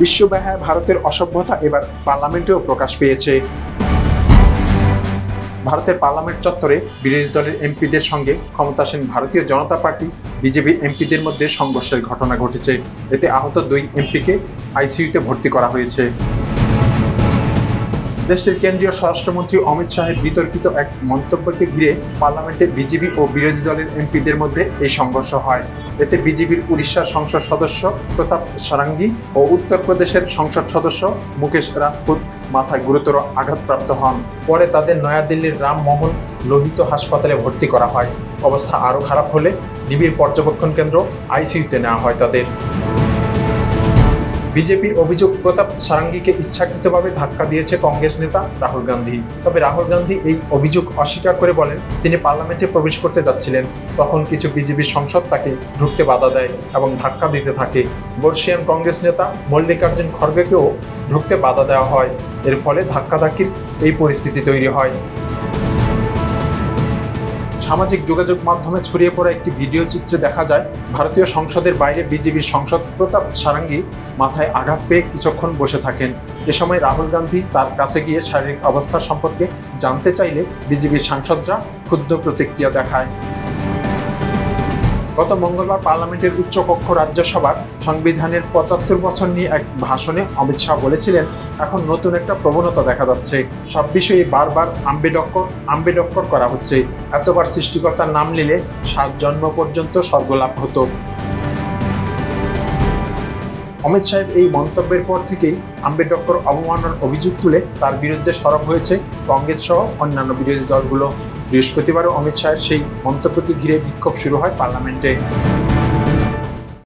বিশ্বব্যাপী ভারতের অসভ্যতা এবার পার্লামেন্টেও প্রকাশ পেয়েছে। ভারতের পার্লামেন্ট চত্বরে বিরোধী দলের এমপিদের সঙ্গে ক্ষমতাসীন ভারতীয় জনতা পার্টি বিজেপি এমপিদের মধ্যে সংঘর্ষের ঘটনা ঘটেছে। এতে আহত 2 এমপিকে আইসিইউতে ভর্তি করা হয়েছে। দেশটির কেন্দ্রীয় স্বরাষ্ট্রমন্ত্রী অমিত শাহের বিতর্কিত এক মন্তব্যকে ঘিরে পার্লামেন্টে বিজেপি ও বিরোধী দলের এমপিদের মধ্যে এই সংঘর্ষ হয়। এতে বিজেপির উড়িষ্যার সংসদ সদস্য প্রতাপ সারাঙ্গী ও উত্তরপ্রদেশের সংসদ সদস্য মুকেশ রাজপুত মাথায় গুরুতর আঘাতপ্রাপ্ত হন। পরে তাদের নয়াদিল্লির রামমোহন লোহিত হাসপাতালে ভর্তি করা হয়। অবস্থা আরও খারাপ হলে নিবিড় পর্যবেক্ষণ কেন্দ্র আইসিইউতে নেওয়া হয় তাদের। বিজেপির অভিযোগ, প্রতাপ সারাঙ্গীকে ইচ্ছাকৃতভাবে ধাক্কা দিয়েছে কংগ্রেস নেতা রাহুল গান্ধী। তবে রাহুল গান্ধী এই অভিযোগ অস্বীকার করে বলেন, তিনি পার্লামেন্টে প্রবেশ করতে যাচ্ছিলেন। তখন কিছু বিজেপির সাংসদ তাকে ঢুকতে বাধা দেয় এবং ধাক্কা দিতে থাকে। বর্ষিয়ান কংগ্রেস নেতা মল্লিকার্জুন খড়গেকেও ঢুকতে বাধা দেওয়া হয়। এর ফলে ধাক্কাধাক্কির এই পরিস্থিতি তৈরি হয়। সামাজিক যোগাযোগ মাধ্যমে ছড়িয়ে পড়া একটি ভিডিও চিত্রে দেখা যায়, ভারতীয় সংসদের বাইরে বিজেপির সাংসদ প্রতাপ সারাঙ্গী মাথায় আঘাত পেয়ে কিছুক্ষণ বসে থাকেন। এ সময় রাহুল গান্ধী তার কাছে গিয়ে শারীরিক অবস্থা সম্পর্কে জানতে চাইলে বিজেপির সাংসদরা ক্ষুব্ধ প্রতিক্রিয়া দেখায়। গত মঙ্গলবার পার্লামেন্টের উচ্চকক্ষ রাজ্যসভার সংবিধানের ৭৫ বছর নিয়ে এক ভাষণে অমিত শাহ বলেছিলেন, এখন নতুন একটা প্রবণতা দেখা যাচ্ছে। সব বিষয়ে বারবার আম্বেদকর করা হচ্ছে। এতবার সৃষ্টিকর্তার নাম নিলে 7 জন্ম পর্যন্ত স্বর্গলাভ হতো। অমিত শাহের এই মন্তব্যের পর থেকেই আম্বেদকর অবমাননার অভিযোগ তুলে তার বিরুদ্ধে সরব হয়েছে কংগ্রেস সহ অন্যান্য বিরোধী দলগুলো। বৃহস্পতিবারও অমিত শাহের সেই মন্তব্যকে ঘিরে বিক্ষোভ শুরু হয় পার্লামেন্টে।